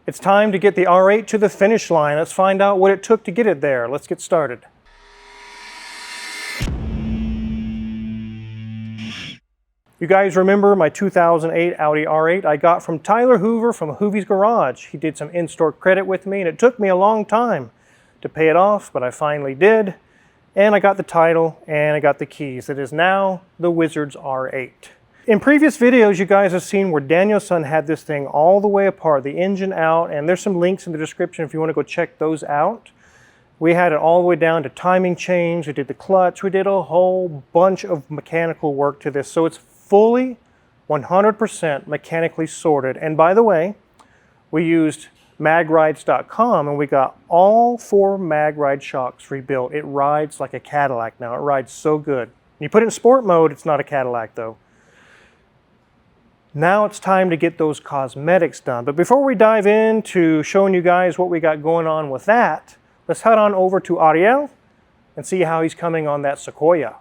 It's time to get the R8 to the finish line. Let's find out what it took to get it there. Let's get started. You guys remember my 2008 Audi R8 I got from Tyler Hoover from Hoovy's Garage. He did some in-store credit with me, and it took me a long time to pay it off, but I finally did. And I got the title and I got the keys. It is now the Wizard's R8. In previous videos, you guys have seen where Danielson had this thing all the way apart, the engine out, and there's some links in the description if you want to go check those out. We had it all the way down to timing chains, we did the clutch, we did a whole bunch of mechanical work to this, so it's fully 100% mechanically sorted. And by the way, we used magrides.com and we got all 4 MagRide shocks rebuilt. It rides like a Cadillac now. It rides so good. You put it in sport mode, it's not a Cadillac though. Now it's time to get those cosmetics done. But before we dive into showing you guys what we got going on with that, let's head on over to Ariel and see how he's coming on that Sequoia.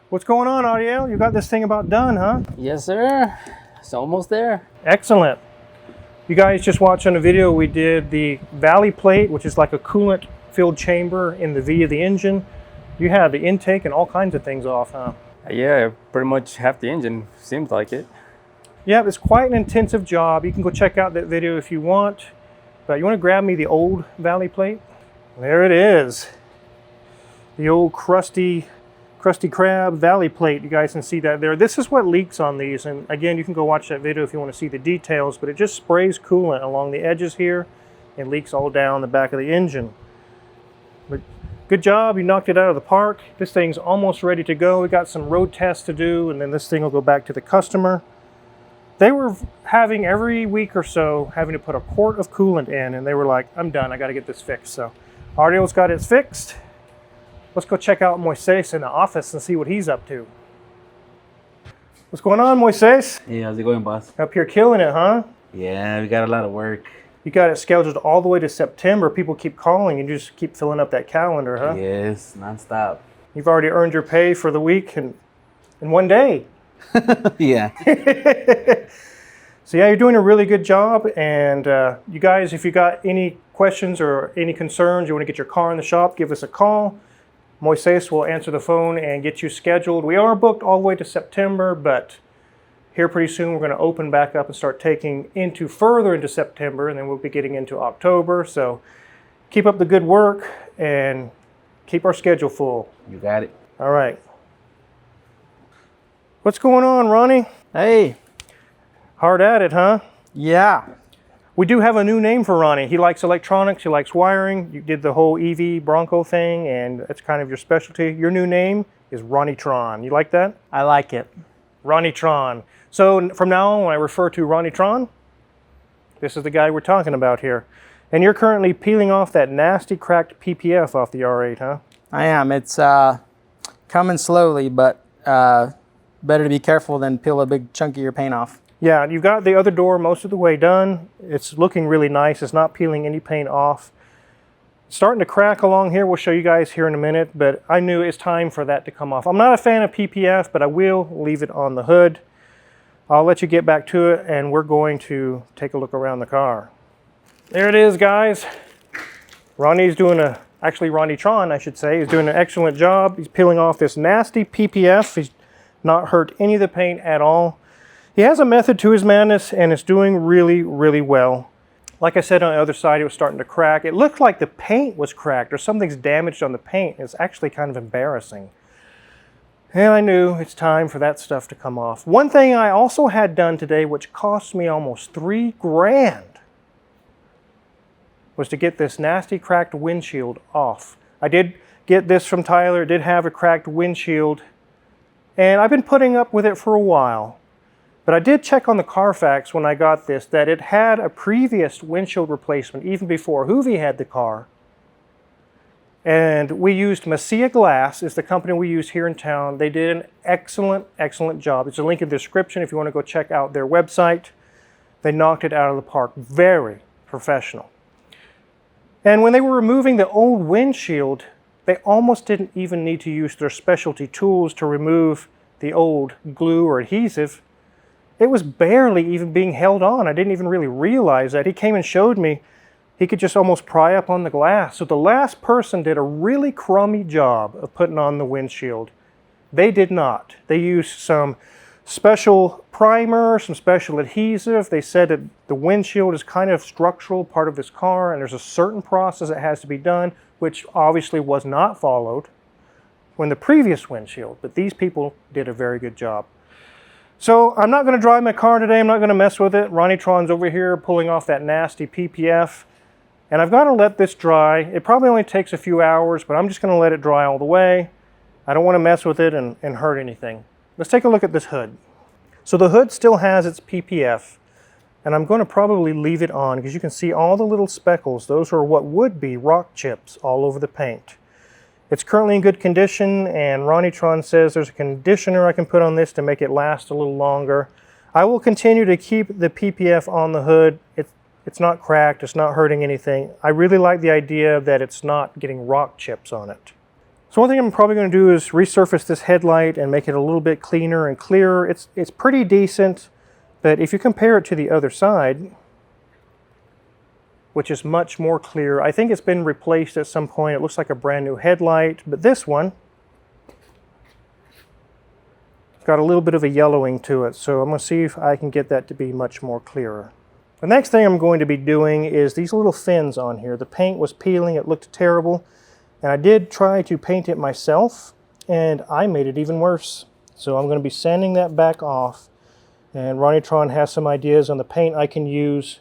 What's going on, Ariel? You got this thing about done, huh? Yes, sir. It's almost there. Excellent. You guys just watched on a video, we did the valley plate, which is like a coolant filled chamber in the V of the engine. You had the intake and all kinds of things off, huh? Yeah, pretty much half the engine, seems like it. Yeah, it's quite an intensive job. You can go check out that video if you want. But you want to grab me the old valley plate? There it is. The old crusty crab valley plate. You guys can see that there. This is what leaks on these. And again, you can go watch that video if you want to see the details. But it just sprays coolant along the edges here. It leaks all down the back of the engine. But good job. You knocked it out of the park. This thing's almost ready to go. We got some road tests to do. And then this thing will go back to the customer. They were having every week or so having to put a quart of coolant in, and they were like, I'm done, I got to get this fixed. So Ariel's got it fixed. Let's go check out Moises in the office and see what he's up to. What's going on, Moises? Hey, how's it going, boss? Up here killing it, huh? Yeah, we got a lot of work. You got it scheduled all the way to September. People keep calling, and you just keep filling up that calendar, huh? Yes, nonstop. You've already earned your pay for the week in one day. Yeah. So yeah, you're doing a really good job, and you guys, if you got any questions or any concerns, you want to get your car in the shop, give us a call. Moises will answer the phone and get you scheduled. We are booked all the way to September, but here pretty soon we're going to open back up and start taking further into September, and then we'll be getting into October. So keep up the good work and keep our schedule full. You got it. All right. What's going on, Ronnie? Hey. Hard at it, huh? Yeah. We do have a new name for Ronnie. He likes electronics, he likes wiring. You did the whole EV Bronco thing, and that's kind of your specialty. Your new name is Ronnie Tron. You like that? I like it. Ronnie Tron. So from now on, when I refer to Ronnie Tron, this is the guy we're talking about here. And you're currently peeling off that nasty cracked PPF off the R8, huh? I am. It's coming slowly, but better to be careful than peel a big chunk of your paint off. Yeah, you've got the other door most of the way done. It's looking really nice. It's not peeling any paint off. It's starting to crack along here. We'll show you guys here in a minute, but I knew it's time for that to come off. I'm not a fan of PPF, but I will leave it on the hood. I'll let you get back to it, and we're going to take a look around the car. There it is, guys. Ronnie's doing actually Ronnie Tron, I should say, is doing an excellent job. He's peeling off this nasty PPF. He's not hurt any of the paint at all. He has a method to his madness, and it's doing really, really well. Like I said, on the other side, it was starting to crack. It looked like the paint was cracked or something's damaged on the paint. It's actually kind of embarrassing. And I knew it's time for that stuff to come off. One thing I also had done today, which cost me almost $3 grand, was to get this nasty cracked windshield off. I did get this from Tyler. It did have a cracked windshield, and I've been putting up with it for a while. But I did check on the Carfax when I got this that it had a previous windshield replacement even before Hoovy had the car. And we used Messia Glass, is the company we use here in town. They did an excellent, excellent job. There's a link in the description if you want to go check out their website. They knocked it out of the park. Very professional. And when they were removing the old windshield, they almost didn't even need to use their specialty tools to remove the old glue or adhesive. It was barely even being held on. I didn't even really realize that. He came and showed me he could just almost pry up on the glass. So the last person did a really crummy job of putting on the windshield. They did not. They used some special primer, some special adhesive. They said that the windshield is kind of structural part of this car, and there's a certain process that has to be done, which obviously was not followed when the previous windshield, but these people did a very good job. So I'm not going to drive my car today. I'm not going to mess with it. Ronnie Tron's over here pulling off that nasty PPF. And I've got to let this dry. It probably only takes a few hours, but I'm just going to let it dry all the way. I don't want to mess with it and hurt anything. Let's take a look at this hood. So the hood still has its PPF, and I'm going to probably leave it on because you can see all the little speckles. Those are what would be rock chips all over the paint. It's currently in good condition, and Ronnie Tron says there's a conditioner I can put on this to make it last a little longer. I will continue to keep the PPF on the hood. It's not cracked, it's not hurting anything. I really like the idea that it's not getting rock chips on it. So one thing I'm probably going to do is resurface this headlight and make it a little bit cleaner and clearer. It's pretty decent, but if you compare it to the other side, which is much more clear, I think it's been replaced at some point. It looks like a brand new headlight, but this one got a little bit of a yellowing to it, so I'm going to see if I can get that to be much more clearer. The next thing I'm going to be doing is these little fins on here. The paint was peeling, it looked terrible, and I did try to paint it myself, and I made it even worse. So I'm going to be sanding that back off, and Ronnie Tron has some ideas on the paint I can use.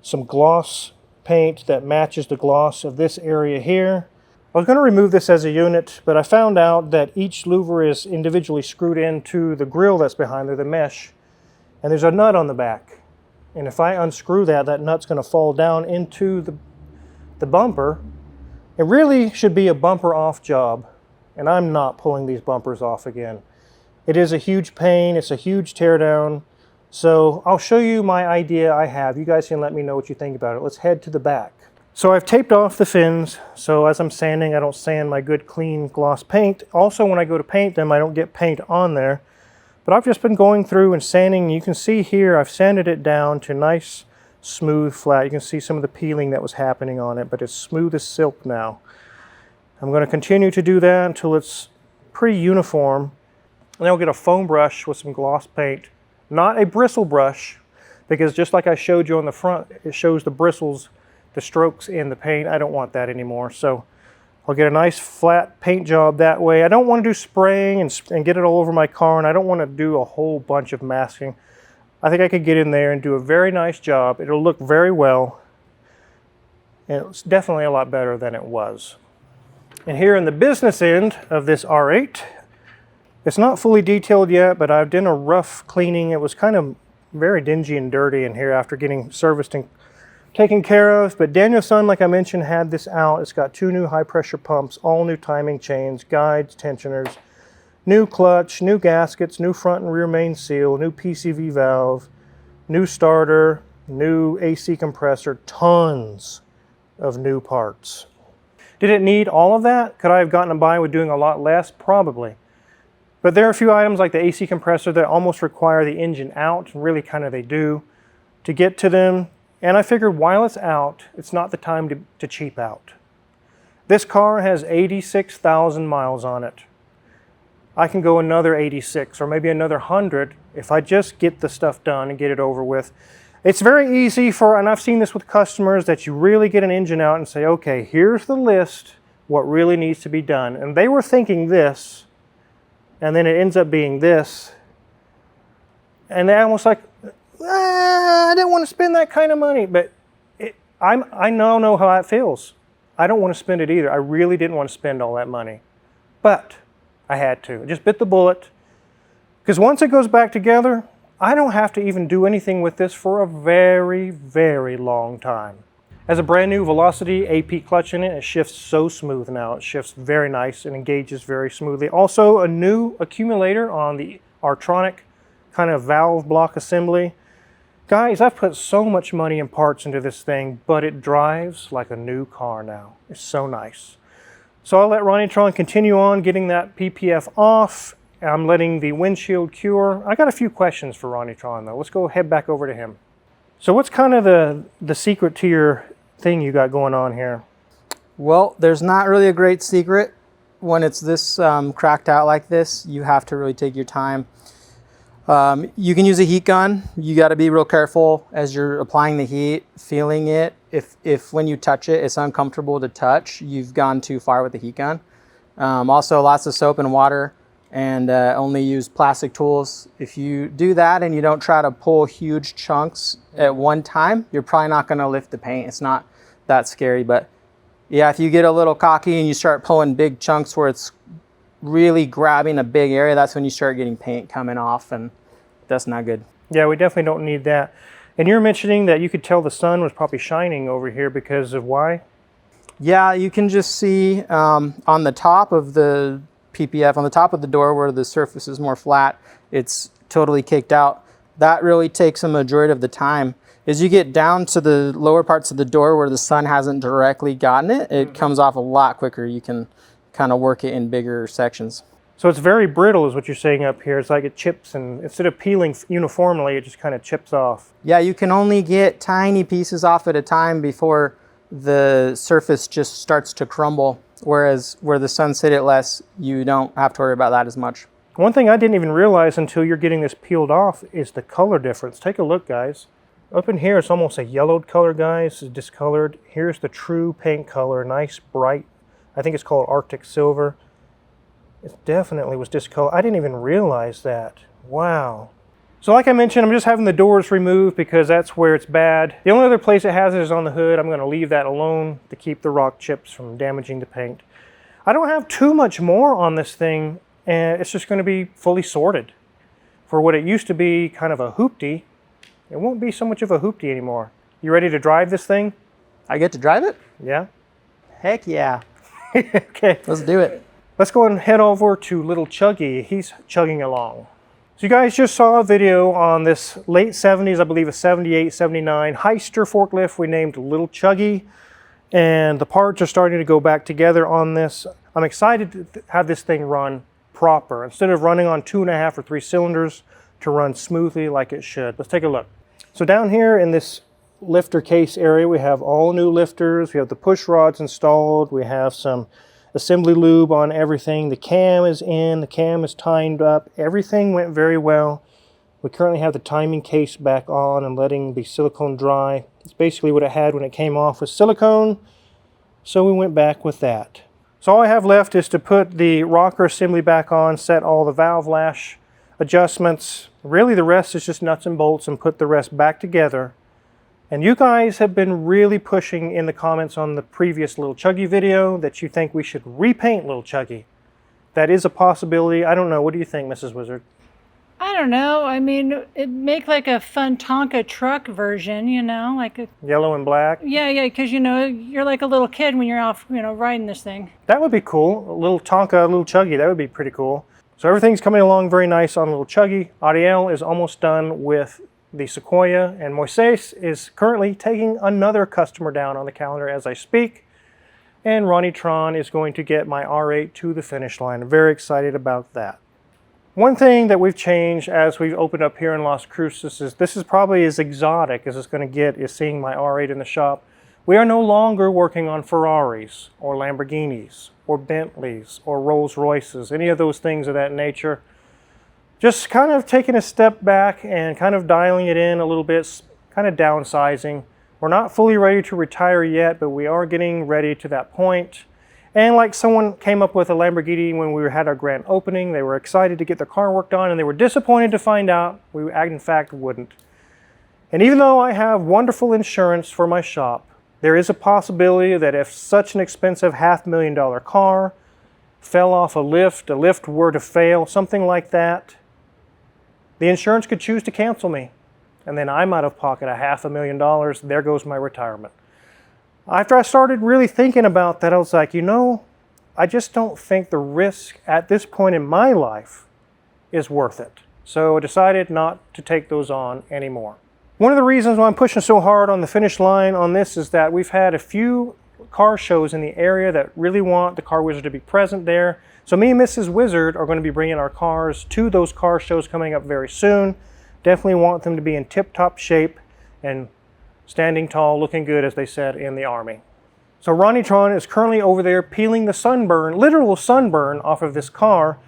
Some gloss paint that matches the gloss of this area here. I was going to remove this as a unit, but I found out that each louver is individually screwed into the grill that's behind there, the mesh, and there's a nut on the back. And if I unscrew that, that nut's going to fall down into the bumper. It really should be a bumper off job, and I'm not pulling these bumpers off again. It is a huge pain, it's a huge teardown. So I'll show you my idea I have. You guys can let me know what you think about it. Let's head to the back. So I've taped off the fins, so as I'm sanding, I don't sand my good clean gloss paint. Also, when I go to paint them, I don't get paint on there. But I've just been going through and sanding. You can see here I've sanded it down to nice, smooth, flat. You can see some of the peeling that was happening on it, but it's smooth as silk now. I'm going to continue to do that until it's pretty uniform. And then I'll get a foam brush with some gloss paint. Not a bristle brush, because just like I showed you on the front, it shows the bristles, the strokes in the paint. I don't want that anymore. So I'll get a nice flat paint job that way. I don't want to do spraying and get it all over my car, and I don't want to do a whole bunch of masking. I think I could get in there and do a very nice job. It'll look very well, and it's definitely a lot better than it was. And here in the business end of this R8, it's not fully detailed yet, but I've done a rough cleaning. It was kind of very dingy and dirty in here after getting serviced and taken care of, but Danielson, like I mentioned, had this out. It's got 2 new high pressure pumps, all new timing chains, guides, tensioners, new clutch, new gaskets, new front and rear main seal, new PCV valve, new starter, new AC compressor, tons of new parts. Did it need all of that? Could I have gotten by with doing a lot less? Probably. But there are a few items like the AC compressor that almost require the engine out, really kind of they do, to get to them. And I figured while it's out, it's not the time to cheap out. This car has 86,000 miles on it. I can go another 86 or maybe another 100 if I just get the stuff done and get it over with. It's very easy and I've seen this with customers, that you really get an engine out and say, okay, here's the list, what really needs to be done. And they were thinking this, and then it ends up being this. And they're almost like, I didn't want to spend that kind of money, but I now know how it feels. I don't want to spend it either. I really didn't want to spend all that money, but I had to. I just bit the bullet, because once it goes back together, I don't have to even do anything with this for a very, very long time. As a brand new Velocity AP clutch in it, it shifts so smooth now. It shifts very nice and engages very smoothly. Also, a new accumulator on the Artronic kind of valve block assembly. Guys, I've put so much money and parts into this thing, but it drives like a new car now. It's so nice. So I'll let Ronnie Tron continue on getting that PPF off. I'm letting the windshield cure. I got a few questions for Ronnie Tron though. Let's go head back over to him. So what's kind of the secret to your thing you got going on here? Well, there's not really a great secret. When it's this cracked out like this, you have to really take your time. You can use a heat gun. You got to be real careful as you're applying the heat, feeling it. If when you touch it, it's uncomfortable to touch, you've gone too far with the heat gun. Also, lots of soap and water, and only use plastic tools. If you do that and you don't try to pull huge chunks at one time, you're probably not going to lift the paint. It's not that scary, but yeah, if you get a little cocky and you start pulling big chunks where it's really grabbing a big area, that's when you start getting paint coming off, and that's not good. Yeah, we definitely don't need that. And you're mentioning that you could tell the sun was probably shining over here because of why? Yeah, you can just see on the top of the PPF, on the top of the door where the surface is more flat, it's totally caked out. That really takes a majority of the time. As you get down to the lower parts of the door where the sun hasn't directly gotten it, it comes off a lot quicker. You can kind of work it in bigger sections. So it's very brittle is what you're saying up here. It's like it chips, and instead of peeling uniformly, it just kind of chips off. Yeah, you can only get tiny pieces off at a time before the surface just starts to crumble. Whereas where the sun's hit it less, you don't have to worry about that as much. One thing I didn't even realize until you're getting this peeled off is the color difference. Take a look, guys. Up in here, it's almost a yellowed color, guys. It's discolored. Here's the true paint color, nice, bright. I think it's called Arctic Silver. It definitely was discolored. I didn't even realize that. Wow. So like I mentioned, I'm just having the doors removed because that's where it's bad. The only other place it has it is on the hood. I'm going to leave that alone to keep the rock chips from damaging the paint. I don't have too much more on this thing, and it's just going to be fully sorted. For what it used to be kind of a hoopty, it won't be so much of a hoopty anymore. You ready to drive this thing? I get to drive it? Yeah? Heck yeah. Okay. Let's do it. Let's go and head over to little Chuggy. He's chugging along. So you guys just saw a video on this late 70s, I believe a 78, 79 Heister forklift we named Little Chuggy. And the parts are starting to go back together on this. I'm excited to have this thing run proper. Instead of running on 2.5 or 3 cylinders, to run smoothly like it should. Let's take a look. So down here in this lifter case area, we have all new lifters. We have the push rods installed. We have some assembly lube on everything. The cam is in. The cam is timed up. Everything went very well. We currently have the timing case back on and letting the silicone dry. It's basically what it had when it came off with silicone. So we went back with that. So all I have left is to put the rocker assembly back on, set all the valve lash adjustments. Really the rest is just nuts and bolts, and put the rest back together. And you guys have been really pushing in the comments on the previous Little Chuggy video that you think we should repaint Little Chuggy. That is a possibility. I don't know. What do you think, Mrs. Wizard? I don't know. I mean, it'd make like a fun Tonka truck version, you know, like a... Yellow and black? Yeah, because, you know, you're like a little kid when you're off, you know, riding this thing. That would be cool. A little Tonka, a Little Chuggy. That would be pretty cool. So everything's coming along very nice on Little Chuggy. Ariel is almost done with the Sequoia, and Moises is currently taking another customer down on the calendar as I speak. And Ronnie Tron is going to get my R8 to the finish line. I'm very excited about that. One thing that we've changed as we've opened up here in Las Cruces is this is probably as exotic as it's going to get, is seeing my R8 in the shop. We are no longer working on Ferraris or Lamborghinis or Bentleys or Rolls Royces, any of those things of that nature. Just kind of taking a step back and kind of dialing it in a little bit, kind of downsizing. We're not fully ready to retire yet, but we are getting ready to that point. And like someone came up with a Lamborghini when we had our grand opening, they were excited to get their car worked on, and they were disappointed to find out we in fact wouldn't. And even though I have wonderful insurance for my shop, there is a possibility that if such an expensive $500,000 car fell off a lift were to fail, something like that, the insurance could choose to cancel me. And then I'm out of pocket $500,000. There goes my retirement. After I started really thinking about that, I was like, you know, I just don't think the risk at this point in my life is worth it. So I decided not to take those on anymore. One of the reasons why I'm pushing so hard on the finish line on this is that we've had a few car shows in the area that really want the Car Wizard to be present there. So me and Mrs. Wizard are going to be bringing our cars to those car shows coming up very soon. Definitely want them to be in tip-top shape and standing tall, looking good, as they said in the Army. So Ronnie Tron is currently over there peeling the sunburn, literal sunburn, off of this car.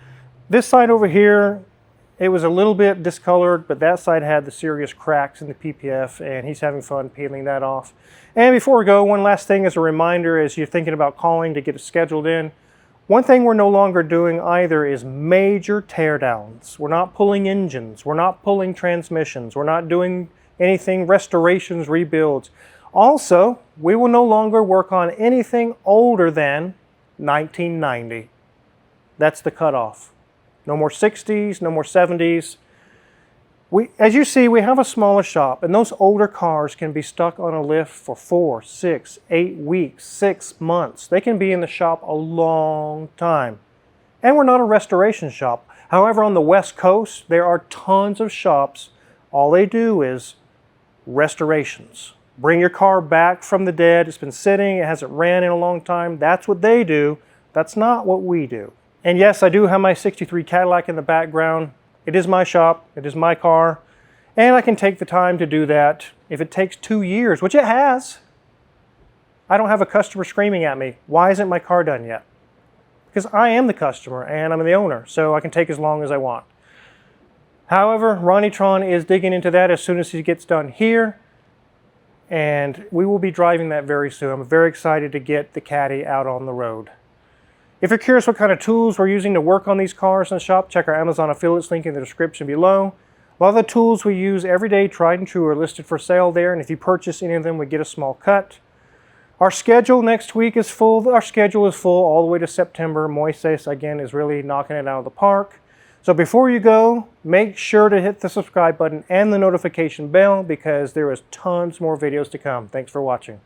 This side over here, it was a little bit discolored, but that side had the serious cracks in the PPF, and he's having fun peeling that off. And before we go, one last thing as a reminder, as you're thinking about calling to get it scheduled in, one thing we're no longer doing either is major teardowns. We're not pulling engines, we're not pulling transmissions, we're not doing anything restorations, rebuilds. Also, we will no longer work on anything older than 1990. That's the cutoff. No more 60s, no more 70s. As you see, we have a smaller shop, and those older cars can be stuck on a lift for 4, 6, 8 weeks, 6 months. They can be in the shop a long time. And we're not a restoration shop. However, on the West Coast, there are tons of shops. All they do is restorations. Bring your car back from the dead. It's been sitting, it hasn't ran in a long time. That's what they do. That's not what we do. And yes, I do have my 63 Cadillac in the background. It is my shop, it is my car, and I can take the time to do that. If it takes 2 years, which it has, I don't have a customer screaming at me, why isn't my car done yet? Because I am the customer and I'm the owner, so I can take as long as I want. However, Ronnie Tron is digging into that as soon as he gets done here, and we will be driving that very soon. I'm very excited to get the Caddy out on the road. If you're curious what kind of tools we're using to work on these cars in the shop, check our Amazon affiliates link in the description below. A lot of the tools we use every day, tried and true, are listed for sale there, and if you purchase any of them, we get a small cut. Our schedule next week is full. Our schedule is full all the way to September. Moises, again, is really knocking it out of the park. So before you go, make sure to hit the subscribe button and the notification bell, because there is tons more videos to come. Thanks for watching.